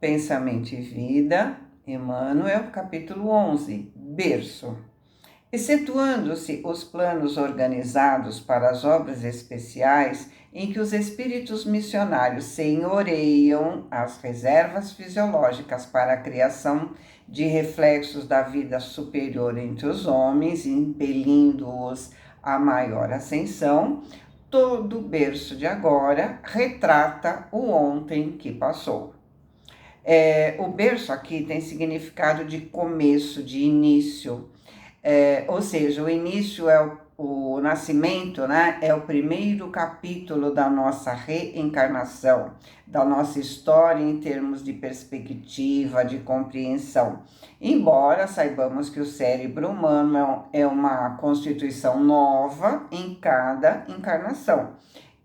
Pensamento e Vida, Emmanuel, capítulo 11, Berço. Excetuando-se os planos organizados para as obras especiais em que os espíritos missionários senhoreiam as reservas fisiológicas para a criação de reflexos da vida superior entre os homens, impelindo-os à maior ascensão, todo berço de agora retrata o ontem que passou. O berço aqui tem significado de começo, de início, ou seja, o início é o nascimento, né? É o primeiro capítulo da nossa reencarnação, da nossa história em termos de perspectiva, de compreensão. Embora saibamos que o cérebro humano é uma constituição nova em cada encarnação.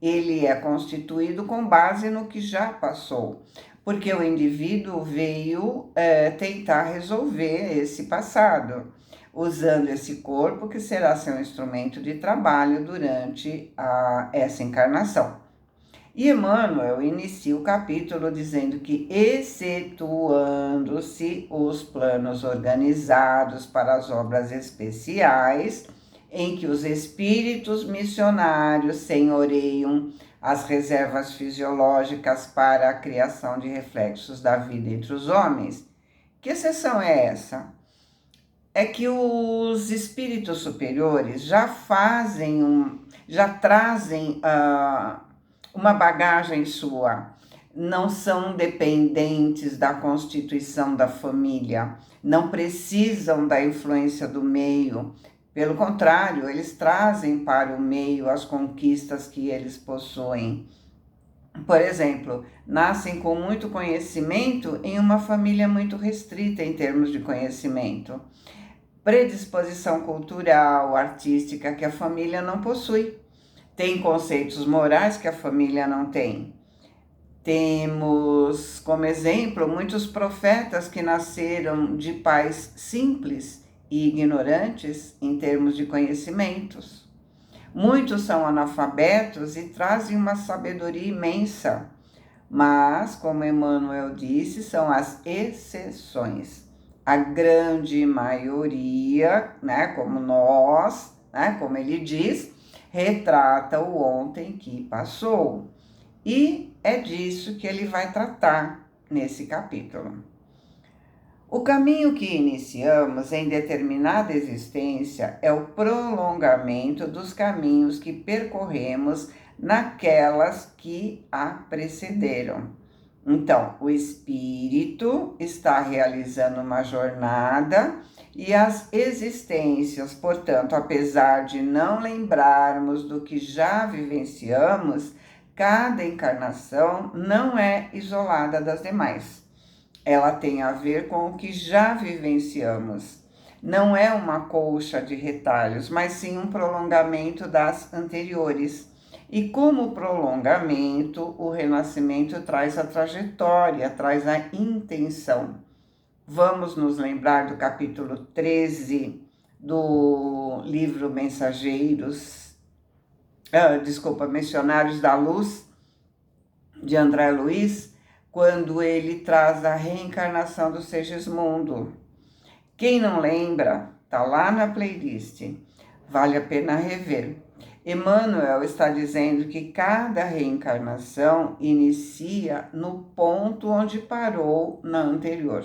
Ele é constituído com base no que já passou, porque o indivíduo veio tentar resolver esse passado, usando esse corpo que será seu instrumento de trabalho durante essa encarnação. E Emmanuel inicia o capítulo dizendo que, excetuando-se os planos organizados para as obras especiais, em que os espíritos missionários senhoreiam as reservas fisiológicas para a criação de reflexos da vida entre os homens. Que exceção é essa? É que os espíritos superiores já trazem uma bagagem sua, não são dependentes da constituição da família, não precisam da influência do meio. Pelo contrário, eles trazem para o meio as conquistas que eles possuem. Por exemplo, nascem com muito conhecimento em uma família muito restrita em termos de conhecimento. Predisposição cultural, artística que a família não possui. Tem conceitos morais que a família não tem. Temos, como exemplo, muitos profetas que nasceram de pais simples e ignorantes em termos de conhecimentos. Muitos são analfabetos e trazem uma sabedoria imensa, mas, como Emmanuel disse, são as exceções. A grande maioria, né, como nós, né, como ele diz, retrata o ontem que passou. E é disso que ele vai tratar nesse capítulo. O caminho que iniciamos em determinada existência é o prolongamento dos caminhos que percorremos naquelas que a precederam. Então, o espírito está realizando uma jornada e as existências, portanto, apesar de não lembrarmos do que já vivenciamos, cada encarnação não é isolada das demais. Ela tem a ver com o que já vivenciamos. Não é uma colcha de retalhos, mas sim um prolongamento das anteriores. E como prolongamento, o renascimento traz a trajetória, traz a intenção. Vamos nos lembrar do capítulo 13 do livro Missionários da Luz, de André Luiz, quando ele traz a reencarnação do Segismundo. Quem não lembra, está lá na playlist, vale a pena rever. Emmanuel está dizendo que cada reencarnação inicia no ponto onde parou na anterior.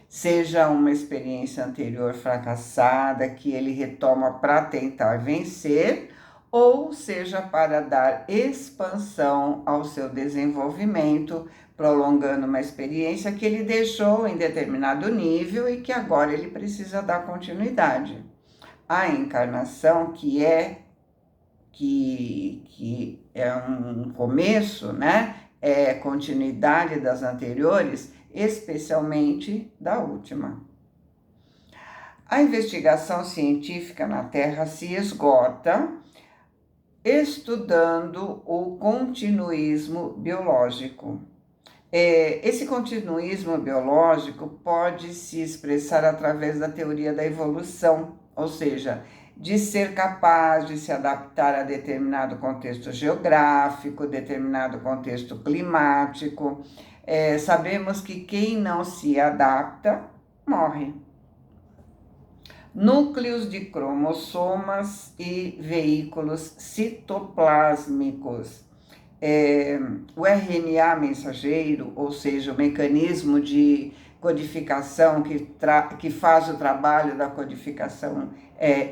Seja uma experiência anterior fracassada que ele retoma para tentar vencer, ou seja para dar expansão ao seu desenvolvimento, prolongando uma experiência que ele deixou em determinado nível e que agora ele precisa dar continuidade. A encarnação, que é um começo, né? É continuidade das anteriores, especialmente da última. A investigação científica na Terra se esgota estudando o continuismo biológico. Esse continuismo biológico pode se expressar através da teoria da evolução, ou seja, de ser capaz de se adaptar a determinado contexto geográfico, determinado contexto climático, Sabemos que quem não se adapta, morre. Núcleos de cromossomas e veículos citoplásmicos. O RNA mensageiro, ou seja, o mecanismo de codificação que faz o trabalho da codificação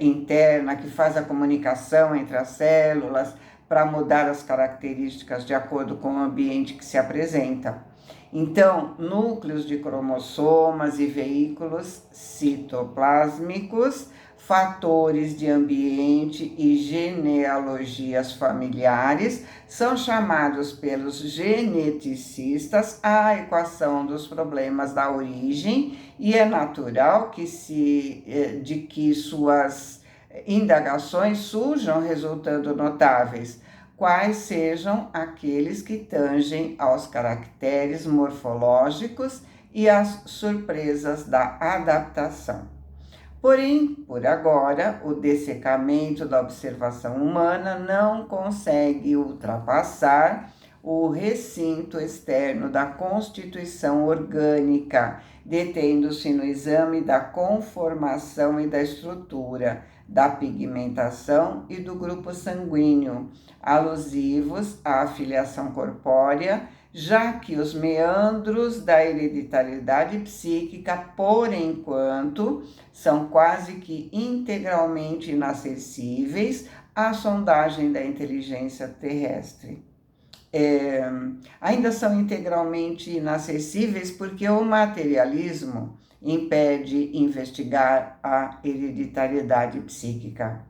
interna, que faz a comunicação entre as células para mudar as características de acordo com o ambiente que se apresenta. Então, núcleos de cromossomas e veículos citoplásmicos, fatores de ambiente e genealogias familiares são chamados pelos geneticistas a equação dos problemas da origem, e é natural que de que suas indagações surjam resultando notáveis, quais sejam aqueles que tangem aos caracteres morfológicos e às surpresas da adaptação. Porém, por agora, o dessecamento da observação humana não consegue ultrapassar o recinto externo da constituição orgânica, detendo-se no exame da conformação e da estrutura, da pigmentação e do grupo sanguíneo, alusivos à filiação corpórea, já que os meandros da hereditariedade psíquica, por enquanto, são quase que integralmente inacessíveis à sondagem da inteligência terrestre. Ainda são integralmente inacessíveis porque o materialismo impede investigar a hereditariedade psíquica.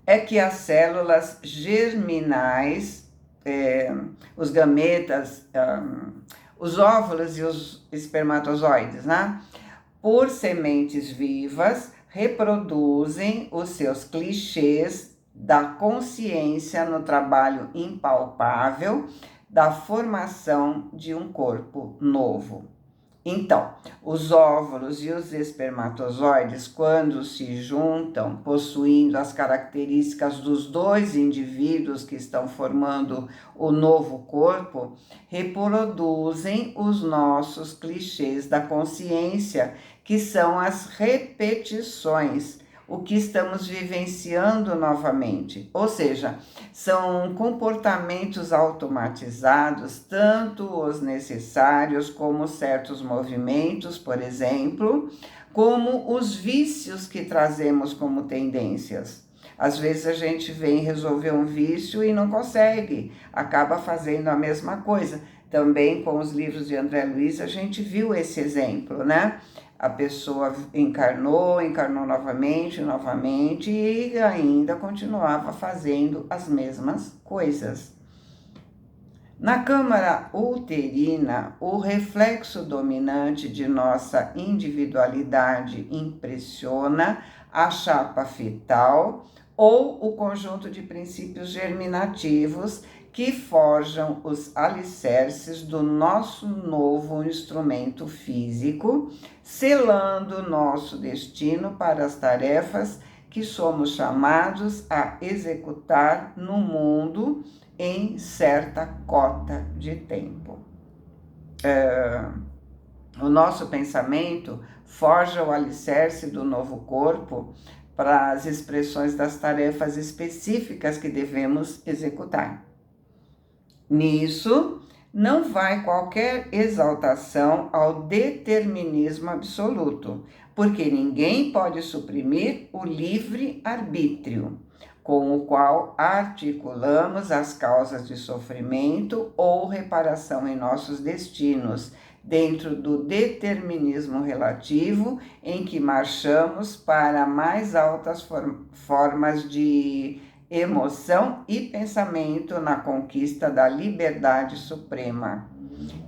É que as células germinais, os gametas, os óvulos e os espermatozoides, né? Por sementes vivas, reproduzem os seus clichês da consciência no trabalho impalpável da formação de um corpo novo. Então, os óvulos e os espermatozoides, quando se juntam, possuindo as características dos dois indivíduos que estão formando o novo corpo, reproduzem os nossos clichês da consciência, que são as repetições, o que estamos vivenciando novamente. Ou seja, são comportamentos automatizados, tanto os necessários como certos movimentos, por exemplo, como os vícios que trazemos como tendências. Às vezes a gente vem resolver um vício e não consegue, acaba fazendo a mesma coisa. Também com os livros de André Luiz a gente viu esse exemplo, né? A pessoa encarnou novamente e ainda continuava fazendo as mesmas coisas. Na câmara uterina, o reflexo dominante de nossa individualidade impressiona a chapa fetal ou o conjunto de princípios germinativos que forjam os alicerces do nosso novo instrumento físico, selando nosso destino para as tarefas que somos chamados a executar no mundo em certa cota de tempo. O nosso pensamento forja o alicerce do novo corpo para as expressões das tarefas específicas que devemos executar. Nisso, não vai qualquer exaltação ao determinismo absoluto, porque ninguém pode suprimir o livre-arbítrio, com o qual articulamos as causas de sofrimento ou reparação em nossos destinos, dentro do determinismo relativo em que marchamos para mais altas formas de emoção e pensamento na conquista da liberdade suprema.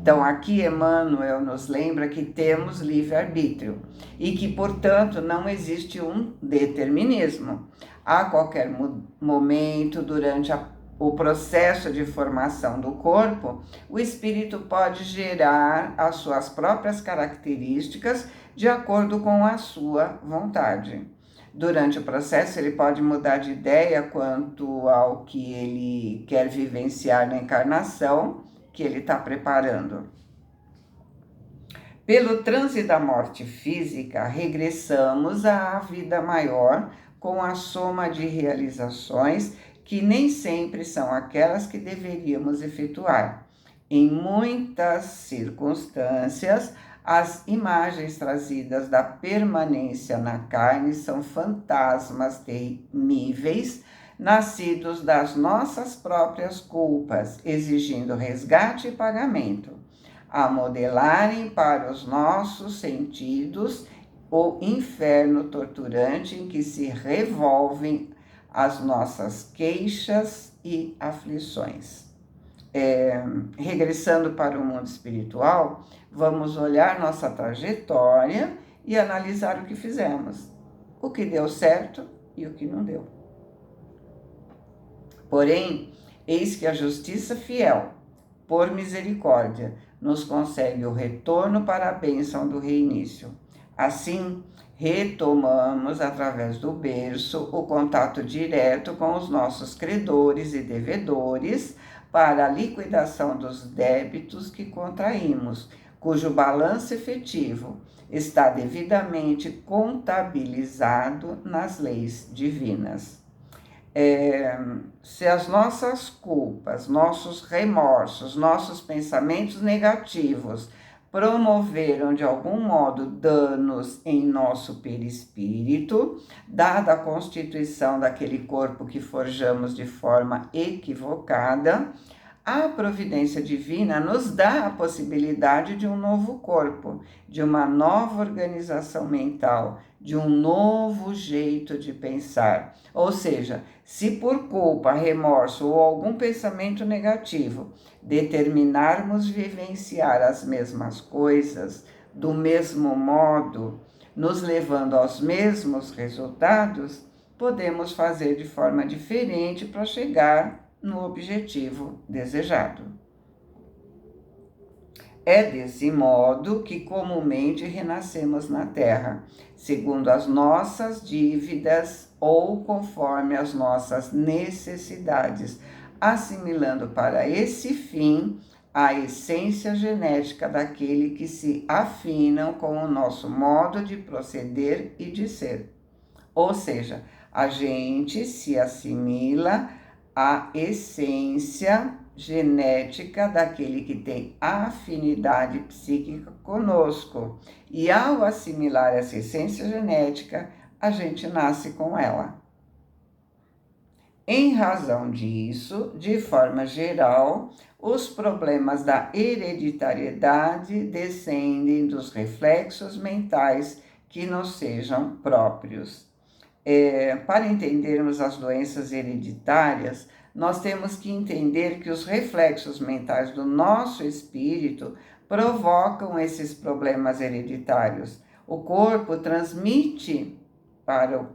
Então, aqui Emmanuel nos lembra que temos livre-arbítrio e que, portanto, não existe um determinismo. A qualquer momento, durante o processo de formação do corpo, o espírito pode gerar as suas próprias características de acordo com a sua vontade. Durante o processo, ele pode mudar de ideia quanto ao que ele quer vivenciar na encarnação, que ele está preparando. Pelo transe da morte física, regressamos à vida maior com a soma de realizações que nem sempre são aquelas que deveríamos efetuar. Em muitas circunstâncias, as imagens trazidas da permanência na carne são fantasmas temíveis, nascidos das nossas próprias culpas, exigindo resgate e pagamento, a modelarem para os nossos sentidos o inferno torturante em que se revolvem as nossas queixas e aflições. Regressando para o mundo espiritual, vamos olhar nossa trajetória e analisar o que fizemos, o que deu certo e o que não deu. Porém, eis que a justiça fiel, por misericórdia, nos concede o retorno para a bênção do reinício. Assim, retomamos, através do berço, o contato direto com os nossos credores e devedores para a liquidação dos débitos que contraímos, cujo balanço efetivo está devidamente contabilizado nas leis divinas. Se as nossas culpas, nossos remorsos, nossos pensamentos negativos promoveram de algum modo danos em nosso perispírito, dada a constituição daquele corpo que forjamos de forma equivocada, a providência divina nos dá a possibilidade de um novo corpo, de uma nova organização mental, de um novo jeito de pensar. Ou seja, se por culpa, remorso ou algum pensamento negativo determinarmos vivenciar as mesmas coisas do mesmo modo, nos levando aos mesmos resultados, podemos fazer de forma diferente para chegar no objetivo desejado. É desse modo que comumente renascemos na Terra, segundo as nossas dívidas ou conforme as nossas necessidades, assimilando para esse fim a essência genética daquele que se afinam com o nosso modo de proceder e de ser. Ou seja, a gente se assimila à essência genética daquele que tem afinidade psíquica conosco. E ao assimilar essa essência genética, a gente nasce com ela. Em razão disso, de forma geral, os problemas da hereditariedade descendem dos reflexos mentais que nos sejam próprios. Para entendermos as doenças hereditárias, nós temos que entender que os reflexos mentais do nosso espírito provocam esses problemas hereditários. O corpo transmite para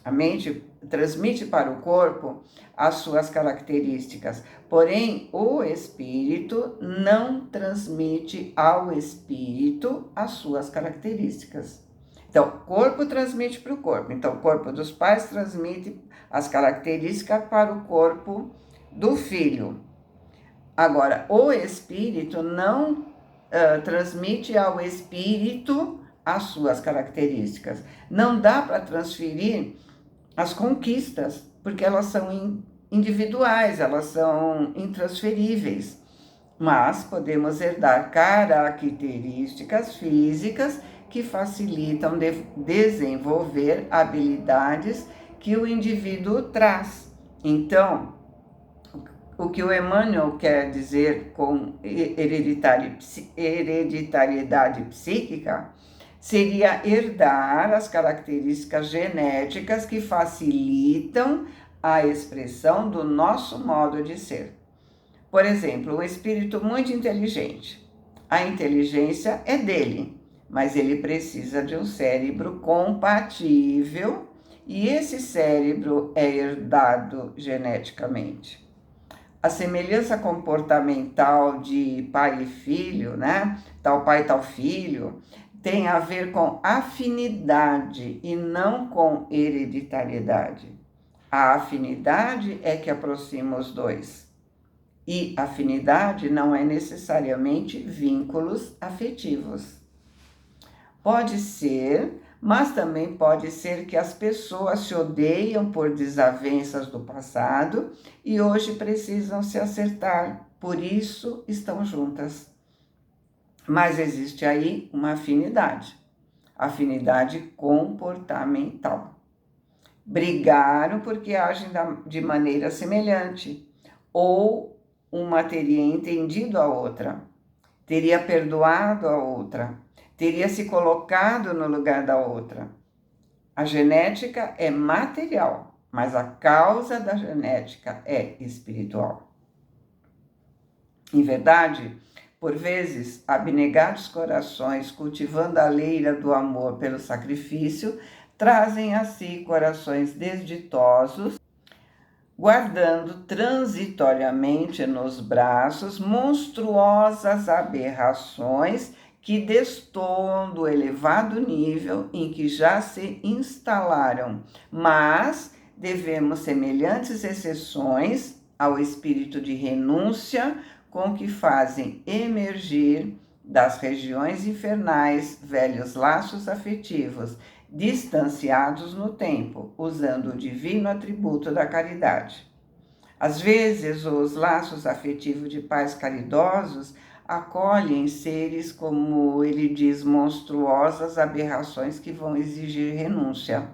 a mente transmite para o corpo as suas características, porém o espírito não transmite ao espírito as suas características. Então, o corpo transmite para o corpo. Então, o corpo dos pais transmite as características para o corpo do filho. Agora, o espírito não transmite ao espírito as suas características. Não dá para transferir as conquistas, porque elas são individuais, elas são intransferíveis. Mas podemos herdar características físicas que facilitam desenvolver habilidades que o indivíduo traz. Então, o que o Emmanuel quer dizer com hereditariedade psíquica seria herdar as características genéticas que facilitam a expressão do nosso modo de ser. Por exemplo, um espírito muito inteligente. A inteligência é dele, mas ele precisa de um cérebro compatível e esse cérebro é herdado geneticamente. A semelhança comportamental de pai e filho, né? Tal pai, tal filho, tem a ver com afinidade e não com hereditariedade. A afinidade é que aproxima os dois. E afinidade não é necessariamente vínculos afetivos. Pode ser, mas também pode ser que as pessoas se odeiam por desavenças do passado e hoje precisam se acertar, por isso estão juntas. Mas existe aí uma afinidade comportamental. Brigaram porque agem de maneira semelhante, ou uma teria entendido a outra, teria perdoado a outra, teria se colocado no lugar da outra. A genética é material, mas a causa da genética é espiritual. Em verdade, por vezes, abnegados corações, cultivando a leira do amor pelo sacrifício, trazem a si corações desditosos, guardando transitoriamente nos braços monstruosas aberrações que destoam do elevado nível em que já se instalaram, mas devemos semelhantes exceções ao espírito de renúncia com que fazem emergir das regiões infernais velhos laços afetivos, distanciados no tempo, usando o divino atributo da caridade. Às vezes, os laços afetivos de pais caridosos acolhem seres, como ele diz, monstruosas aberrações que vão exigir renúncia.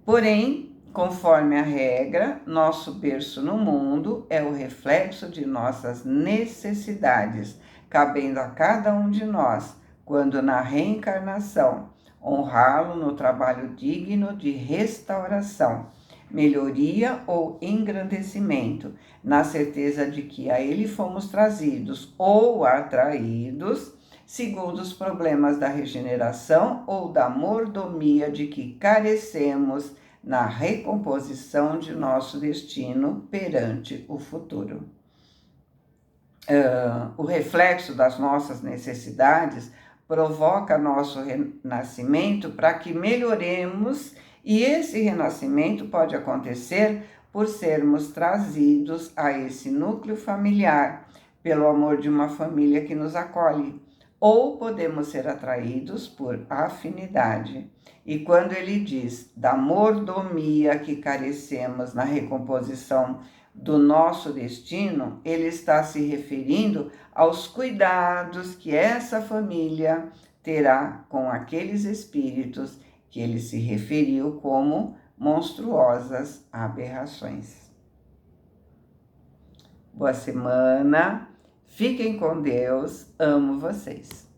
Porém, conforme a regra, nosso berço no mundo é o reflexo de nossas necessidades, cabendo a cada um de nós, quando na reencarnação, honrá-lo no trabalho digno de restauração, melhoria ou engrandecimento, na certeza de que a ele fomos trazidos ou atraídos, segundo os problemas da regeneração ou da mordomia de que carecemos na recomposição de nosso destino perante o futuro. O reflexo das nossas necessidades provoca nosso renascimento para que melhoremos, e esse renascimento pode acontecer por sermos trazidos a esse núcleo familiar pelo amor de uma família que nos acolhe, ou podemos ser atraídos por afinidade. E quando ele diz da mordomia que carecemos na recomposição do nosso destino, ele está se referindo aos cuidados que essa família terá com aqueles espíritos que ele se referiu como monstruosas aberrações. Boa semana, fiquem com Deus, amo vocês.